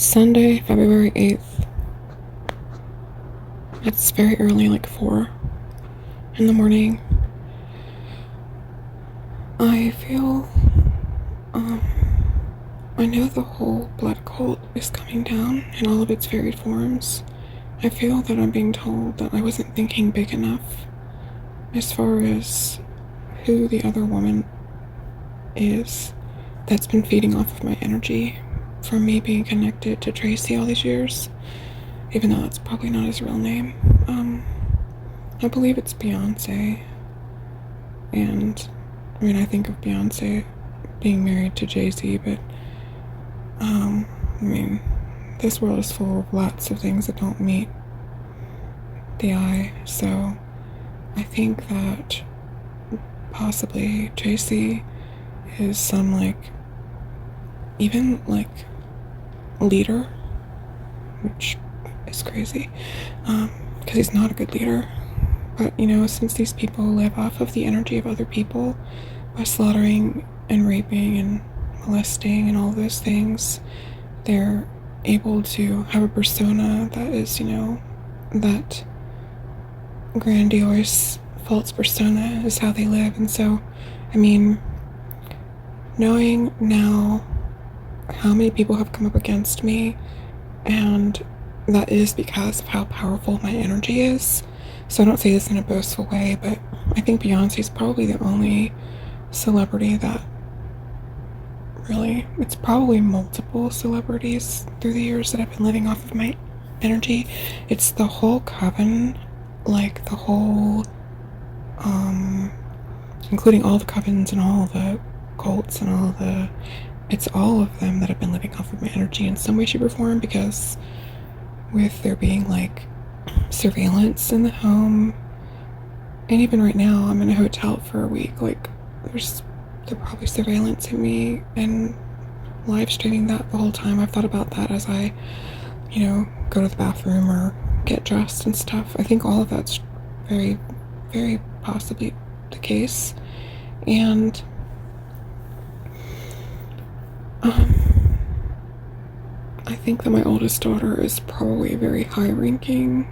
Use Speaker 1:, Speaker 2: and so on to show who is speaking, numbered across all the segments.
Speaker 1: Sunday, February 8th. It's very early, like 4 in the morning. I feel, I know the whole blood cult is coming down in all of its varied forms. I feel that I'm being told that I wasn't thinking big enough as far as who the other woman is that's been feeding off of my energy from me being connected to Tracy all these years, even though that's probably not his real name. I believe it's Beyonce, and I mean, I think of Beyonce being married to Jay-Z, but I mean, this world is full of lots of things that don't meet the eye, so I think that possibly Jay-Z is some, even leader, which is crazy, because he's not a good leader. But, since these people live off of the energy of other people by slaughtering and raping and molesting and all those things, they're able to have a persona that is, that grandiose false persona is how they live. And so, I mean, knowing now how many people have come up against me, and that is because of how powerful my energy is. So I don't say this in a boastful way, but I think Beyonce is probably the only celebrity that really, it's probably multiple celebrities through the years that I've been living off of my energy. It's the whole coven, the whole, including all the covens and all the cults and it's all of them that have been living off of my energy in some way, shape, or form, because with there being surveillance in the home, and even right now I'm in a hotel for a week, they're probably surveillance of me and live streaming that the whole time. I've thought about that as I, go to the bathroom or get dressed and stuff. I think all of that's very, very possibly the case. And I think that my oldest daughter is probably very high ranking.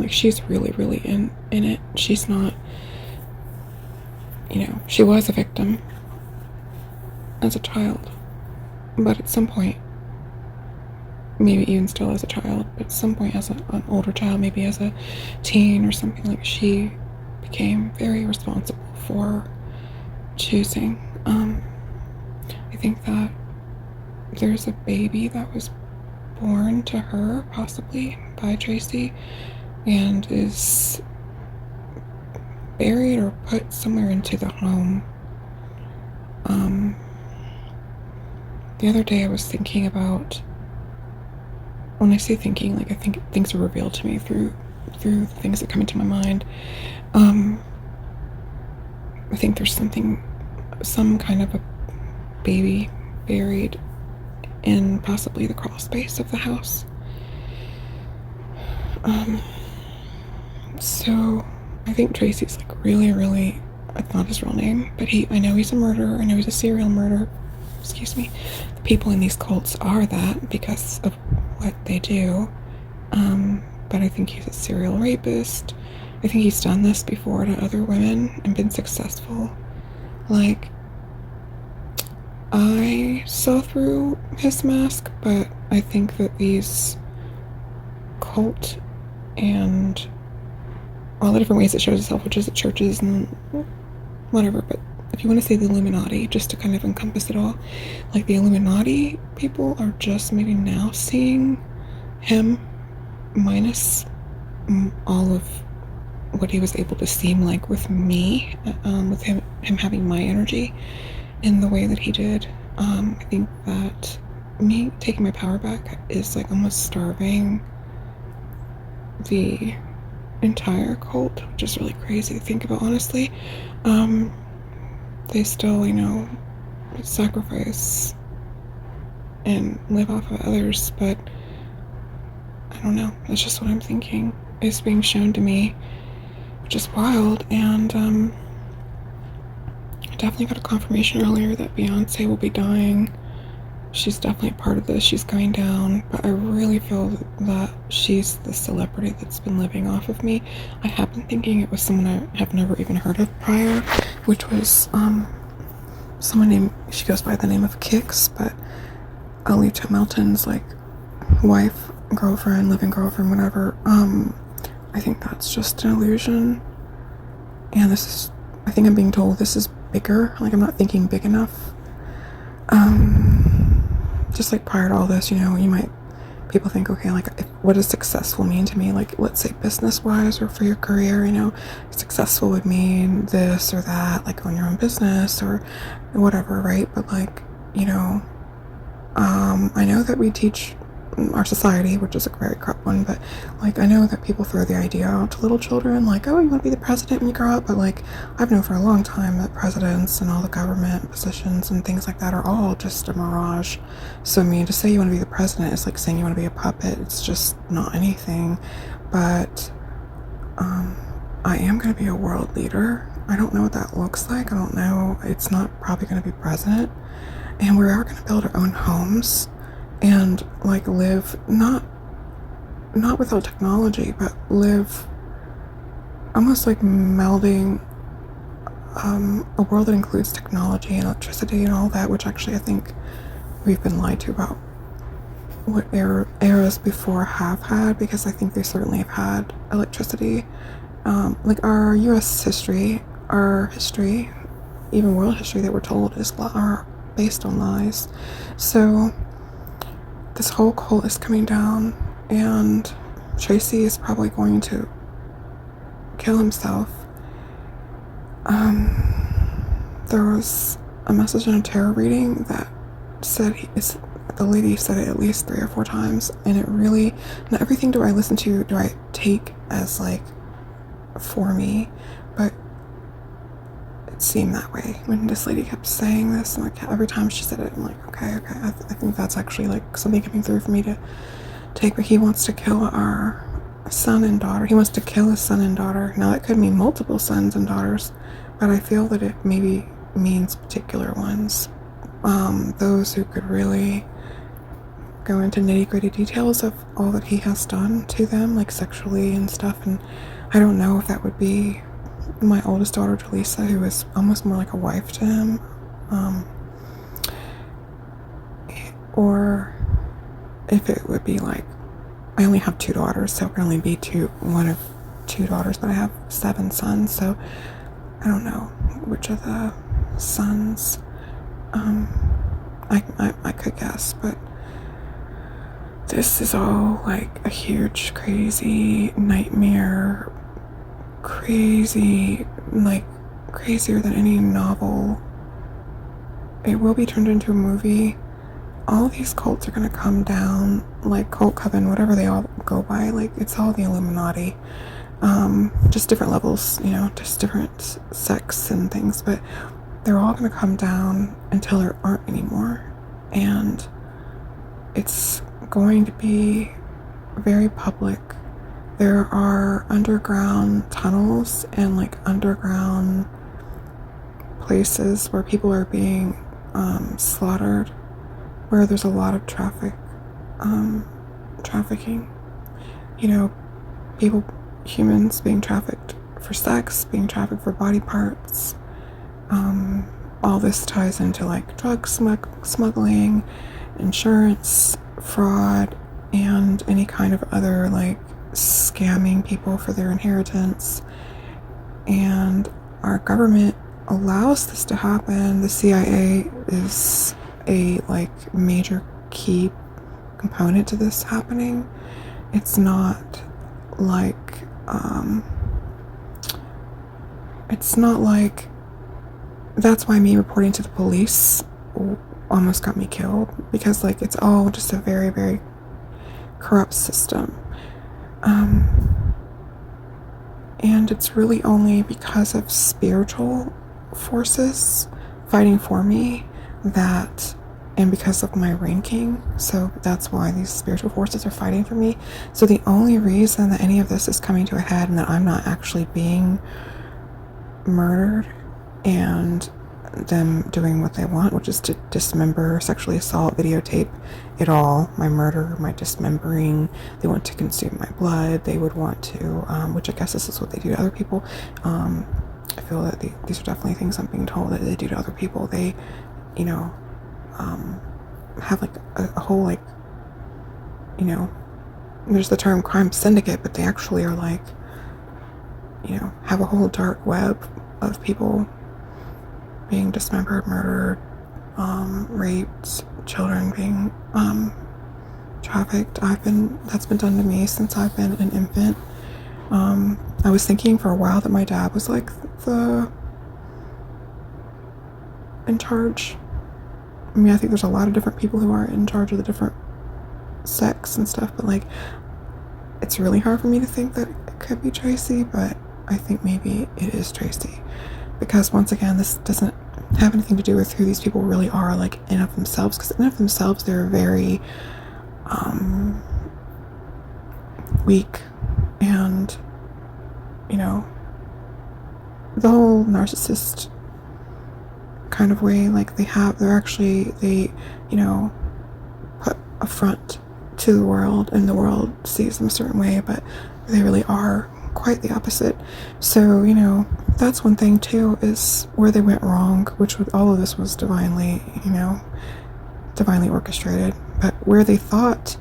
Speaker 1: She's really, really in it. She's not, she was a victim as a child, but at some point, maybe even still as a child, but at some point as an older child, maybe as a teen or something, she became very responsible for choosing. I think that there's a baby that was born to her, possibly by Tracy, and is buried or put somewhere into the home. The other day I was thinking about, when I say thinking, I think things are revealed to me through things that come into my mind. I think there's some kind of a baby buried in possibly the crawl space of the house. So I think Tracy's really, really, it's not his real name, but I know he's a murderer. I know he's a serial murderer. Excuse me. The people in these cults are that because of what they do. But I think he's a serial rapist. I think he's done this before to other women and been successful. I saw through his mask, but I think that these cult and all the different ways it shows itself, which is at churches and whatever, but if you want to say the Illuminati, just to kind of encompass it all, the Illuminati people are just maybe now seeing him minus all of what he was able to seem like with me, with him having my energy in the way that he did. I think that me taking my power back is almost starving the entire cult, which is really crazy to think about, honestly. They still, sacrifice and live off of others, but I don't know, that's just what I'm thinking is being shown to me, which is wild. And I definitely got a confirmation earlier that Beyonce will be dying she's definitely a part of this. She's going down, but I really feel that she's the celebrity that's been living off of me. I have been thinking it was someone I have never even heard of prior, which was someone named, she goes by the name of Kix, but Alita Melton's like wife, girlfriend, living girlfriend, whatever. I think that's just an illusion. And this is, I think I'm being told this is bigger. Like, I'm not thinking big enough. Just like prior to all this, you know, people think, okay, like, what does successful mean to me? Like, let's say business-wise or for your career, you know, successful would mean this or that, like own your own business or whatever, right? But like, you know, I know that we teach our society, which is a very corrupt one, but like, I know that people throw the idea out to little children, like, oh, you want to be the president when you grow up, but like, I've known for a long time that presidents and all the government positions and things like that are all just a mirage. So I mean, to say you want to be the president is like saying you want to be a puppet. It's just not anything. But I am going to be a world leader. I don't know what that looks like. I don't know. It's not probably going to be president. And we are going to build our own homes and like live not without technology, but live almost like melding a world that includes technology and electricity and all that, which actually I think we've been lied to about what eras before have had, because I think they certainly have had electricity. Like our U.S. history, our history, even world history that we're told are based on lies. So this whole cult is coming down, and Tracy is probably going to kill himself. There was a message in a tarot reading that said the lady said it at least 3 or 4 times, and it really, not everything do I listen to do I take as like for me, but it seemed that way when this lady kept saying this, and like every time she said it, I'm like, okay, I think that's actually like something coming through for me to take. But he wants to kill our son and daughter. He wants to kill his son and daughter. Now that could mean multiple sons and daughters, but I feel that it maybe means particular ones. Those who could really go into nitty-gritty details of all that he has done to them, like sexually and stuff. And I don't know if that would be my oldest daughter, Jaleesa, who is almost more like a wife to him, or if it would be like, I only have 2 daughters, so it can only be one of 2 daughters, but I have 7 sons, so I don't know which of the sons. I could guess, but this is all like a huge, crazy nightmare, crazy, like crazier than any novel. It will be turned into a movie. All these cults are gonna come down, like Cult Coven, whatever they all go by, like it's all the Illuminati. Just different levels, you know, just different sects and things, but they're all gonna come down until there aren't anymore. And it's going to be very public. There are underground tunnels and like underground places where people are being slaughtered, where there's a lot of trafficking. You know, humans being trafficked for sex, being trafficked for body parts. All this ties into like drug smuggling, insurance fraud, and any kind of other like scamming people for their inheritance. And our government allows this to happen. The CIA is a like major key component to this happening. It's not like that's why me reporting to the police almost got me killed, because like it's all just a very, very corrupt system. And it's really only because of spiritual forces fighting for me and because of my ranking, so that's why these spiritual forces are fighting for me. So the only reason that any of this is coming to a head and that I'm not actually being murdered and them doing what they want, which is to dismember, sexually assault, videotape it all, my murder, my dismembering. They want to consume my blood. They would want to, which I guess this is what they do to other people. I feel that these are definitely things I'm being told that they do to other people. They, you know, have like a whole, like, you know, there's the term crime syndicate, but they actually are like, you know, have a whole dark web of people being dismembered, murdered, raped, children being trafficked. That's been done to me since I've been an infant. I was thinking for a while that my dad was like in charge. I mean, I think there's a lot of different people who are in charge of the different sects and stuff, but like, it's really hard for me to think that it could be Tracy, but I think maybe it is Tracy, because once again, this doesn't have anything to do with who these people really are, like, in of themselves, because in of themselves they're very weak, and, you know, the whole narcissist kind of way, like, they you know, put a front to the world, and the world sees them a certain way, but they really are quite the opposite. So, you know, that's one thing too, is where they went wrong, which with all of this was divinely orchestrated, but where they thought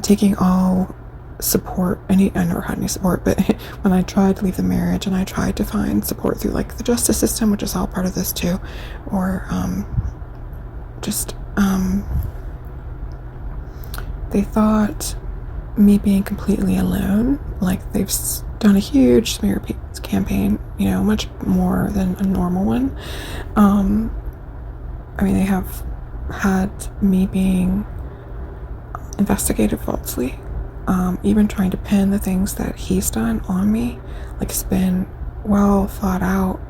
Speaker 1: taking all support, I never had any support, but when I tried to leave the marriage and I tried to find support through like the justice system, which is all part of this too, or they thought me being completely alone, like they've done a huge smear campaign, you know, much more than a normal one. I mean, they have had me being investigated falsely, even trying to pin the things that he's done on me. Like, it's been well thought out,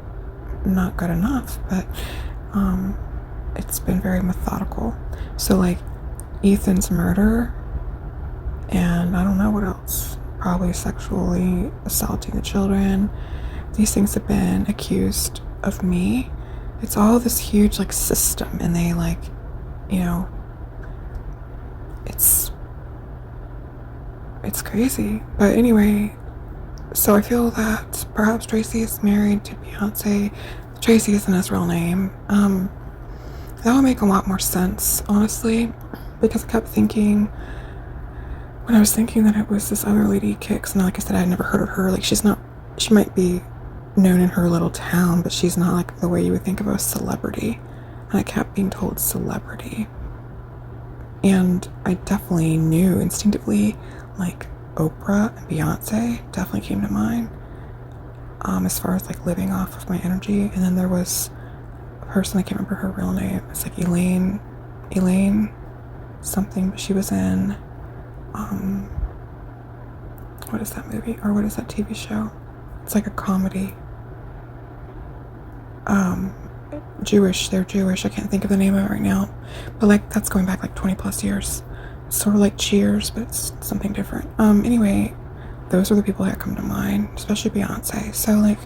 Speaker 1: not good enough, but it's been very methodical. So like Ethan's murder, and I don't know what else, probably sexually assaulting the children, these things have been accused of me. It's all this huge like system, and they like, you know, it's crazy. But anyway, so I feel that perhaps Tracy is married to Beyonce. Tracy isn't his real name. That would make a lot more sense, honestly, because I kept thinking, when I was thinking that it was this other lady, Kix, and like I said, I had never heard of her. Like, she might be known in her little town, but she's not like the way you would think of a celebrity. And I kept being told celebrity. And I definitely knew instinctively, like, Oprah and Beyonce definitely came to mind, as far as like living off of my energy. And then there was a person, I can't remember her real name, it's like Elaine something, but she was in what is that movie, or what is that TV show? It's like a comedy. They're Jewish, I can't think of the name of it right now, but like, that's going back like 20 plus years. Sort of like Cheers, but it's something different. Anyway, those are the people that come to mind, especially Beyonce. So like,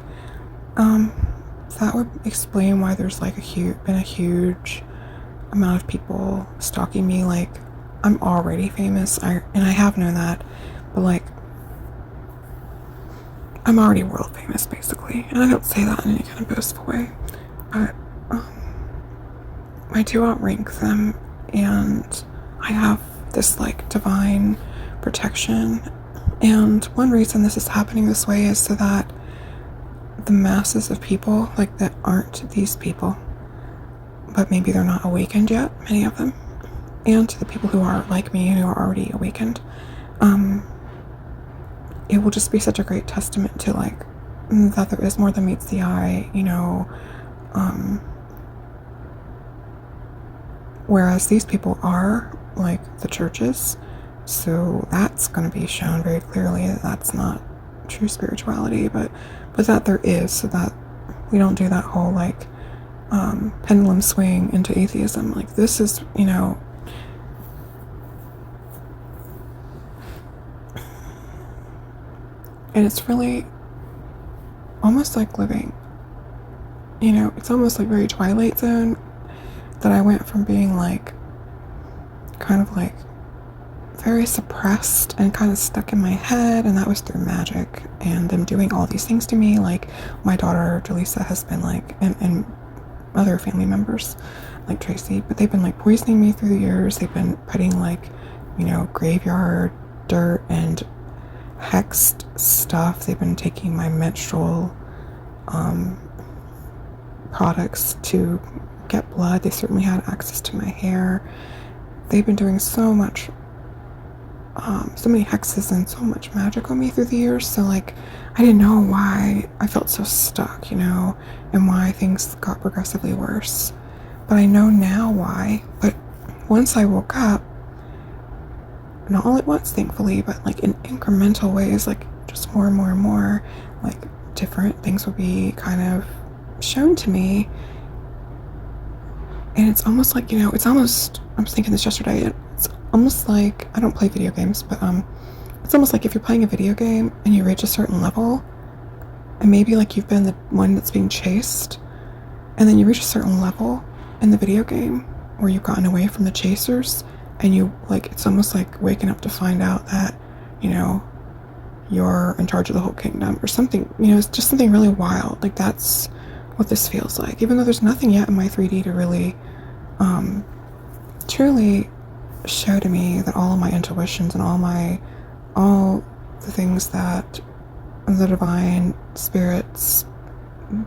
Speaker 1: that would explain why there's like been a huge amount of people stalking me. Like, I'm already famous, and I have known that, but like, I'm already world famous basically, and I don't say that in any kind of boastful way, but I do outrank them, and I have this like divine protection. And one reason this is happening this way is so that the masses of people, like, that aren't these people, but maybe they're not awakened yet, many of them, and to the people who are like me, who are already awakened, it will just be such a great testament to like, that there is more than meets the eye, you know. Whereas these people are like the churches, so that's going to be shown very clearly that that's not true spirituality, but that there is, so that we don't do that whole like pendulum swing into atheism. Like, this is, you know, and it's really almost like living it's almost like very Twilight Zone, that I went from being like kind of like very suppressed and kind of stuck in my head, and that was through magic and them doing all these things to me. Like my daughter Jaleesa has been like, and other family members like Tracy, but they've been like poisoning me through the years. They've been putting like, graveyard dirt and hexed stuff. They've been taking my menstrual products to get blood. They certainly had access to my hair. They've been doing so much, so many hexes and so much magic on me through the years. So like, I didn't know why I felt so stuck, and why things got progressively worse. But I know now why. But once I woke up, not all at once, thankfully, but like in incremental ways, like just more and more and more, like different things would be kind of shown to me. And it's almost like, I was thinking this yesterday, it's almost like, I don't play video games, but it's almost like if you're playing a video game and you reach a certain level, and maybe like you've been the one that's being chased, and then you reach a certain level in the video game where you've gotten away from the chasers, and you like, it's almost like waking up to find out that, you're in charge of the whole kingdom or something. It's just something really wild. Like that's what this feels like, even though there's nothing yet in my 3D to really truly show to me that all of my intuitions and all the things that the divine spirits,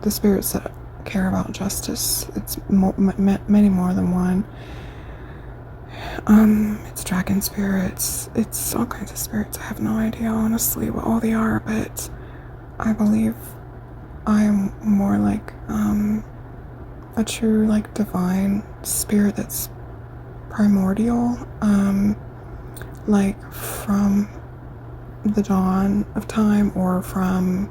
Speaker 1: the spirits that care about justice, it's many more than one. It's dragon spirits, it's all kinds of spirits. I have no idea honestly what all they are, but I believe I'm more like a true like divine spirit that's primordial, like from the dawn of time, or from,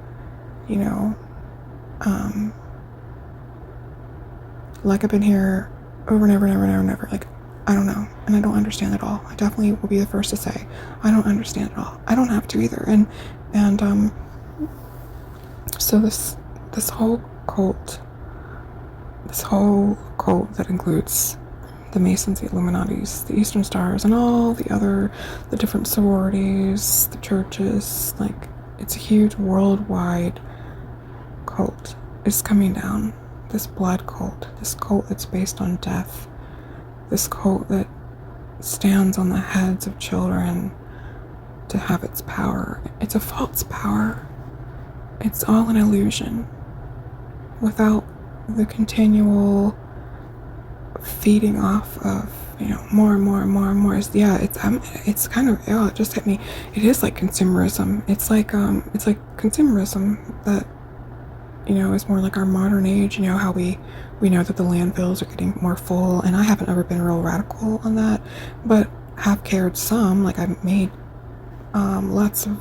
Speaker 1: like I've been here over and over and over and over and over. Like, I don't know, and I don't understand it all. I definitely will be the first to say I don't understand it all. I don't have to either. And so this whole cult that includes the Masons, the Illuminatis, the Eastern Stars, and all the different sororities, the churches, like it's a huge worldwide cult is coming down. This blood cult, this cult that's based on death, this cult that stands on the heads of children to have its power. It's a false power. It's all an illusion. Without the continual feeding off of, more and more and more and more. It's kind of, it just hit me. It is like consumerism. It's like consumerism that, is more like our modern age. How we know that the landfills are getting more full, and I haven't ever been real radical on that, but have cared some. Like I've made lots of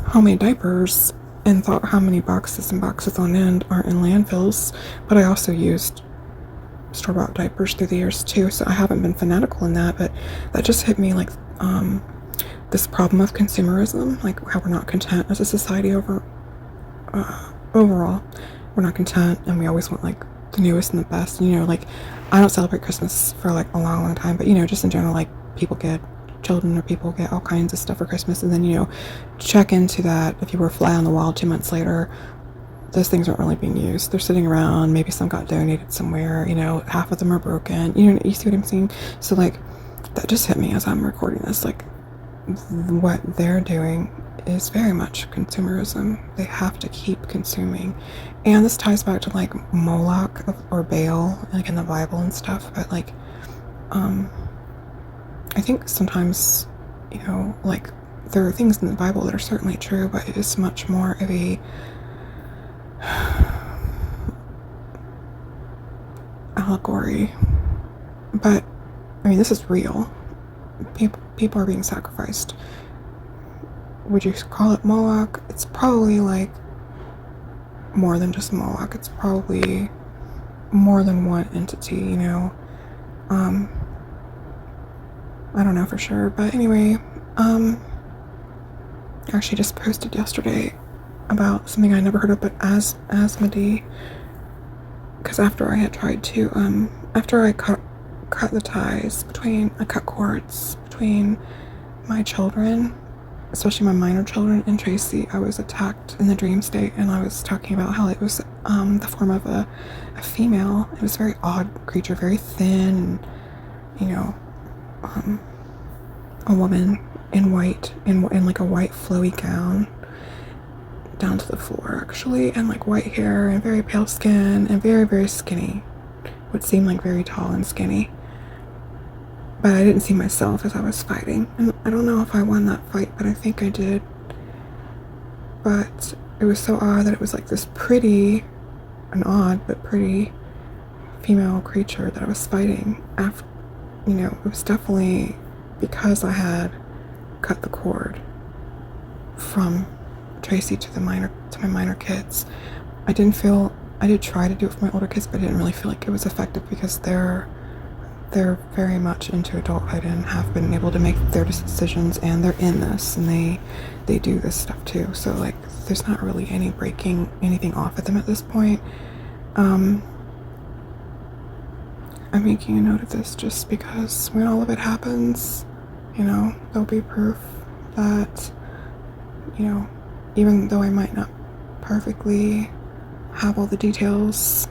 Speaker 1: homemade diapers and thought how many boxes and boxes on end aren't in landfills, but I also used store-bought diapers through the years too, so I haven't been fanatical in that. But that just hit me, like this problem of consumerism, like how we're not content as a society overall. We're not content, and we always want like the newest and the best. Like I don't celebrate Christmas for like a long time, but just in general, like people get all kinds of stuff for Christmas, and then check into that. If you were a fly on the wall 2 months later, those things aren't really being used. They're sitting around. Maybe some got donated somewhere. Half of them are broken. You see what I'm saying? So like that just hit me as I'm recording this. Like what they're doing is very much consumerism. They have to keep consuming, and this ties back to like Moloch or Baal, like in the Bible and stuff. But like I think sometimes, like there are things in the Bible that are certainly true, but it is much more of a allegory. But I mean, this is real. People are being sacrificed. Would you call it Moloch? It's probably like more than just Moloch. It's probably more than one entity, I don't know for sure, but anyway, I actually just posted yesterday about something I never heard of, but Asmodee. Because after I had tried to, after I cut the ties between, I cut cords between my children, especially my minor children, and Tracy, I was attacked in the dream state, and I was talking about how it was the form of a female. It was a very odd creature, very thin, you know, a woman in white, in like a white flowy gown down to the floor, actually, and like white hair and very pale skin and very, very skinny. Would seem like very tall and skinny. But I didn't see myself as I was fighting. And I don't know if I won that fight, but I think I did. But it was so odd that it was like this pretty, an odd but pretty female creature that I was fighting. After, you know, it was definitely because I had cut the cord from Tracy to my minor kids. I did try to do it for my older kids, but I didn't really feel like it was effective because they're very much into adulthood and have been able to make their decisions, and they're in this, and they do this stuff too. So like, there's not really any breaking anything off at them at this point. I'm making a note of this just because when all of it happens, you know, there'll be proof that, you know, even though I might not perfectly have all the details,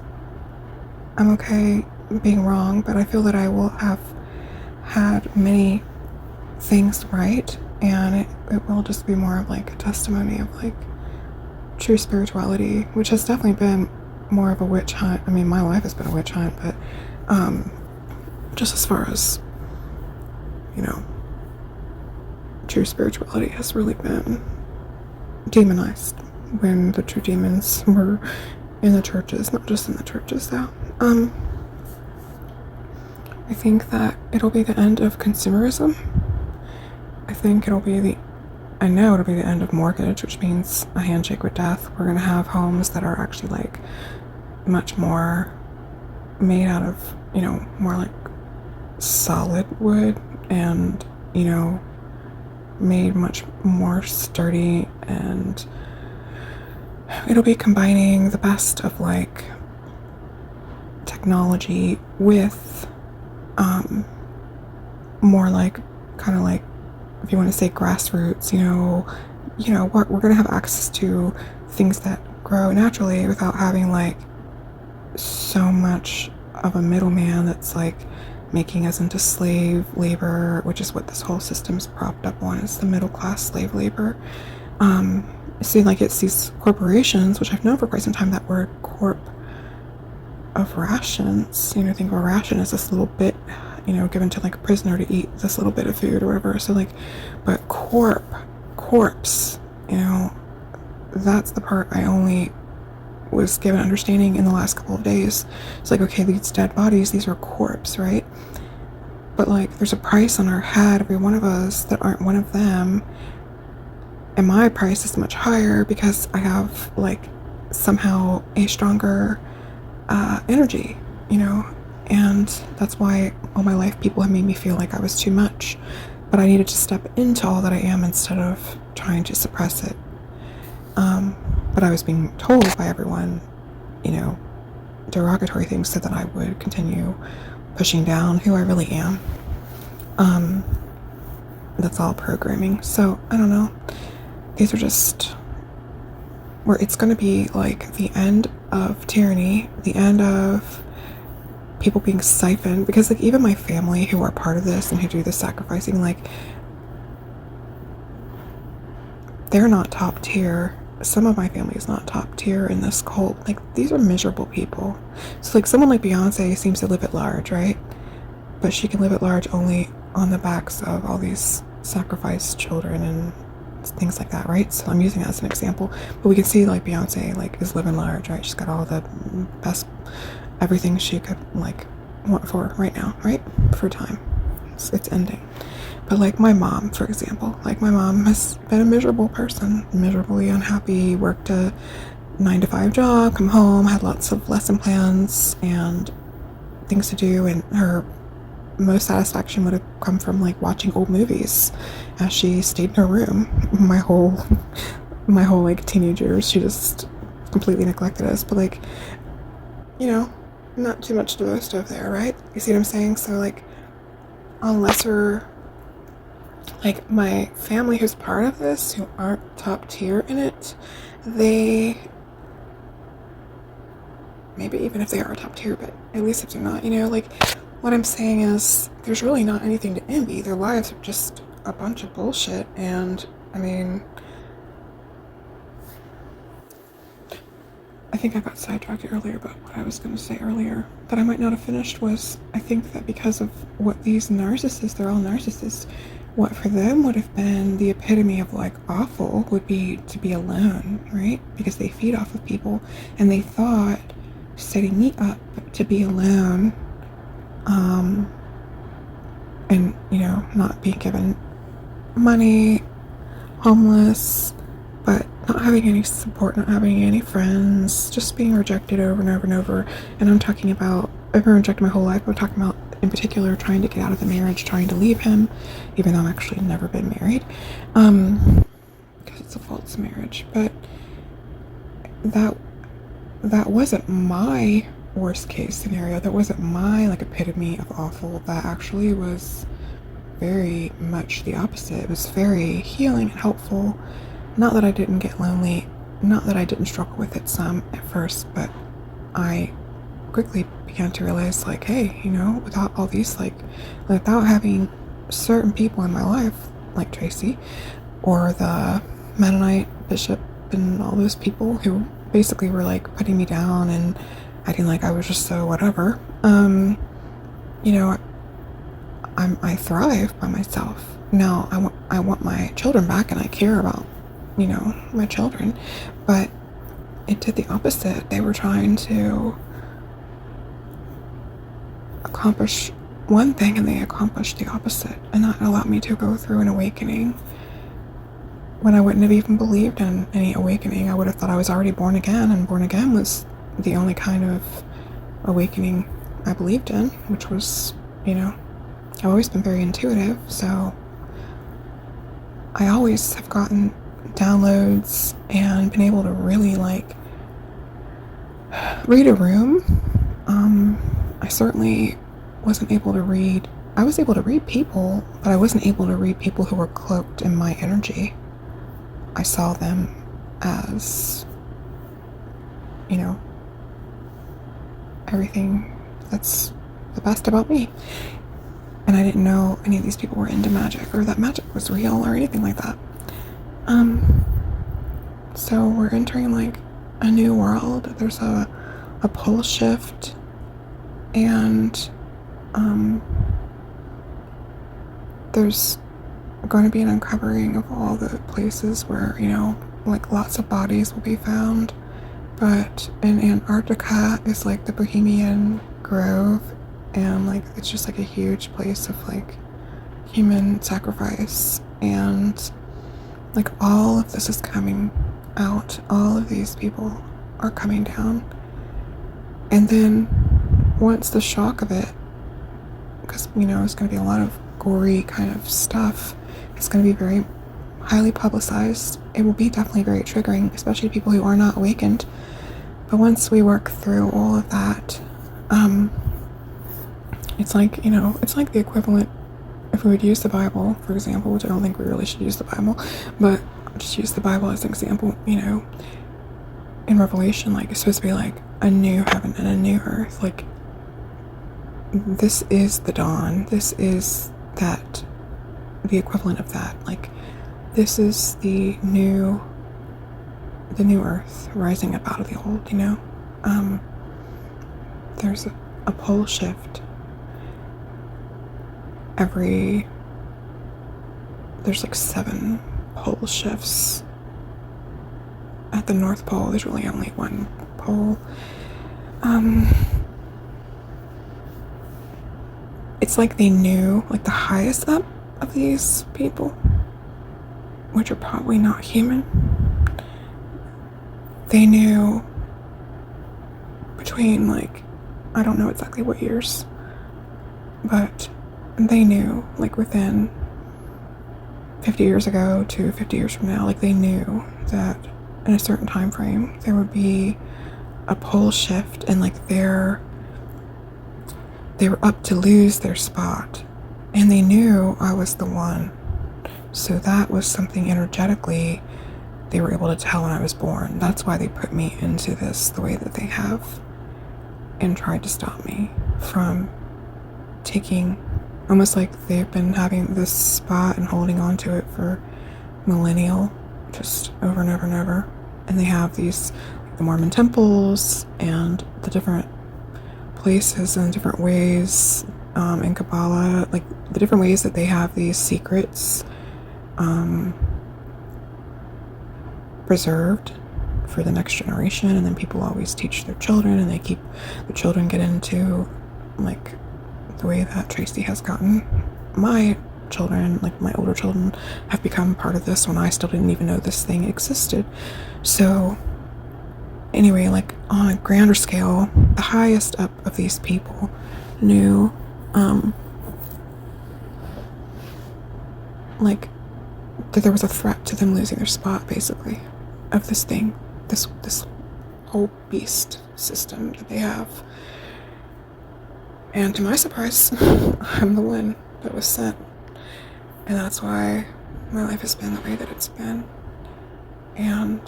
Speaker 1: I'm okay being wrong, but I feel that I will have had many things right, and it will just be more of like a testimony of like true spirituality, which has definitely been more of a witch hunt. I mean, my life has been a witch hunt, but just as far as, you know, true spirituality has really been demonized when the true demons were in the churches, not just in the churches though. I think that it'll be the end of consumerism. I know it'll be the end of mortgage, which means a handshake with death. We're gonna have homes that are actually like much more made out of, you know, more like solid wood, and, you know, made much more sturdy, and it'll be combining the best of like technology with more like kind of like, if you want to say grassroots, you know, we're going to have access to things that grow naturally without having like so much of a middleman that's like making us into slave labor, which is what this whole system's propped up on, is the middle class slave labor. It seems like it's these corporations, which I've known for quite some time, that word corp of rations. You know, think of a ration as this little bit, you know, given to like a prisoner to eat this little bit of food or whatever. So like, but corpse, you know, that's the part I only was given understanding in the last couple of days. It's like, okay, these dead bodies, these are corpse, right? But like, there's a price on our head, every one of us that aren't one of them. And my price is much higher because I have like somehow a stronger energy, you know, and that's why all my life people have made me feel like I was too much, but I needed to step into all that I am instead of trying to suppress it. But I was being told by everyone, you know, derogatory things so that I would continue pushing down who I really am. That's all programming. So I don't know. These are just where it's going to be like the end of tyranny, the end of people being siphoned, because like even my family who are part of this and who do the sacrificing, like they're not top tier. Some of my family is not top tier in this cult. Like, these are miserable people. So like someone like Beyonce seems to live at large, right? But she can live at large only on the backs of all these sacrificed children and things like that, right? So I'm using that as an example, but we can see like Beyonce like is living large, right? She's got all the best everything she could like want for right now, right? For time. It's ending. But like my mom, for example, like my mom has been a miserable person, miserably unhappy, worked a 9-to-5 job, come home, had lots of lesson plans and things to do, and her most satisfaction would have come from like watching old movies as she stayed in her room my whole my whole like teenage years, she just completely neglected us. But like, you know, not too much to boast of there, right? You see what I'm saying? So like, on lesser, like my family who's part of this, who aren't top tier in it, they, maybe even if they are top tier, but at least if they're not, you know, like what I'm saying is there's really not anything to envy. Their lives are just a bunch of bullshit. And I mean, I think I got sidetracked earlier, but what I was going to say earlier that I might not have finished was I think that because of what these narcissists, they're all narcissists, what for them would have been the epitome of like awful would be to be alone, right? Because they feed off of people, and they thought setting me up to be alone, and you know, not being given money, homeless, but not having any support, not having any friends, just being rejected over and over and over. And I'm talking about, I've been rejected my whole life, but I'm talking about in particular trying to get out of the marriage, trying to leave him, even though I've actually never been married, because it's a false marriage. But that wasn't my worst case scenario. That wasn't my like epitome of awful. That actually was very much the opposite. It was very healing and helpful. Not that I didn't get lonely, not that I didn't struggle with it some at first, but I quickly began to realize, like, hey, you know, without all these, like, without having certain people in my life, like Tracy, or the Mennonite bishop, and all those people who basically were, like, putting me down and acting like I was just so whatever, you know, I thrive by myself. Now, I want my children back, and I care about, you know, my children, but it did the opposite. They were trying to accomplish one thing, and they accomplished the opposite, and that allowed me to go through an awakening when I wouldn't have even believed in any awakening. I would have thought I was already born again, and born again was the only kind of awakening I believed in, which was, you know, I've always been very intuitive, so I always have gotten downloads and been able to really like read a room. I certainly wasn't able to read, I was able to read people, but I wasn't able to read people who were cloaked in my energy. I saw them as, you know, everything that's the best about me. And I didn't know any of these people were into magic, or that magic was real, or anything like that. So we're entering like a new world. There's a pole shift, and there's going to be an uncovering of all the places where, you know, like lots of bodies will be found. But in Antarctica is like the Bohemian Grove, and like it's just like a huge place of like human sacrifice, and like all of this is coming out. All of these people are coming down, and then once the shock of it, because you know it's going to be a lot of gory kind of stuff, it's going to be very highly publicized. It will be definitely very triggering, especially to people who are not awakened. But once we work through all of that, it's like, you know, it's like the equivalent, if we would use the Bible, for example, which I don't think we really should use the Bible, but just use the Bible as an example, you know, in Revelation, like, it's supposed to be like a new heaven and a new earth. Like, this is the dawn. This is that, the equivalent of that. Like, this is the new earth rising up out of the old, you know? There's a pole shift there's like 7 pole shifts. At the North Pole, there's really only one pole. It's like they knew, like the highest up of these people, which are probably not human, they knew between like, I don't know exactly what years, but they knew like within 50 years ago to 50 years from now. Like, they knew that in a certain time frame there would be a pole shift, and like they were up to lose their spot, and they knew I was the one. So that was something energetically they were able to tell when I was born. That's why they put me into this the way that they have, and tried to stop me from taking, almost like they've been having this spot and holding on to it for millennial, just over and over and over. And they have these, like the Mormon temples and the different places and different ways in Kabbalah, like the different ways that they have these secrets preserved for the next generation. And then people always teach their children, and they keep the children get into, like, the way that Tracy has gotten my children, like my older children, have become part of this when I still didn't even know this thing existed. So anyway, like on a grander scale, the highest up of these people knew like that there was a threat to them losing their spot, basically, of this thing, this whole beast system that they have. And to my surprise, I'm the one that was sent. And that's why my life has been the way that it's been. And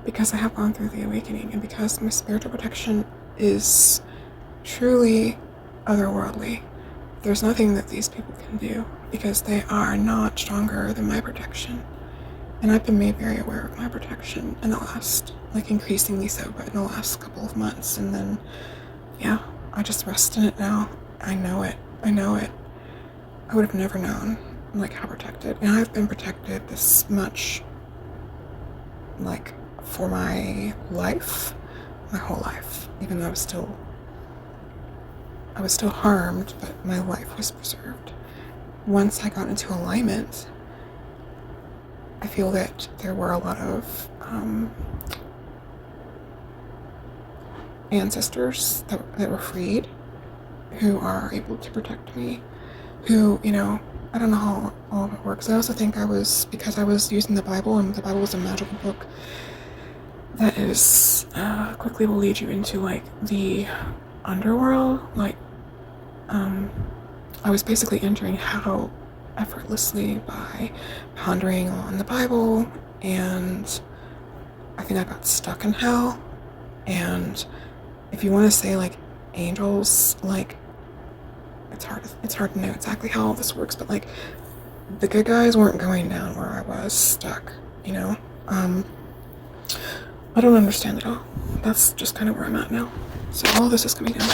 Speaker 1: because I have gone through the awakening, and because my spiritual protection is truly otherworldly, there's nothing that these people can do, because they are not stronger than my protection. And I've been made very aware of my protection in the last, like increasingly so, but in the last couple of months. And then, yeah, I just rest in it now. I know it. I would have never known, like, how protected. And I've been protected this much, like, for my life, my whole life. Even though I was still harmed, but my life was preserved. Once I got into alignment, I feel that there were a lot of ancestors that were freed, who are able to protect me, who, you know, I don't know how all of it works. I also think because I was using the Bible, and the Bible was a magical book that is quickly will lead you into, like, the underworld. Like, I was basically entering hell effortlessly by pondering on the Bible, and I think I got stuck in hell. And if you want to say, like, angels, like, it's hard to know exactly how all this works, but, like, the good guys weren't going down where I was stuck, you know? I don't understand it all. That's just kind of where I'm at now. So all this is coming down.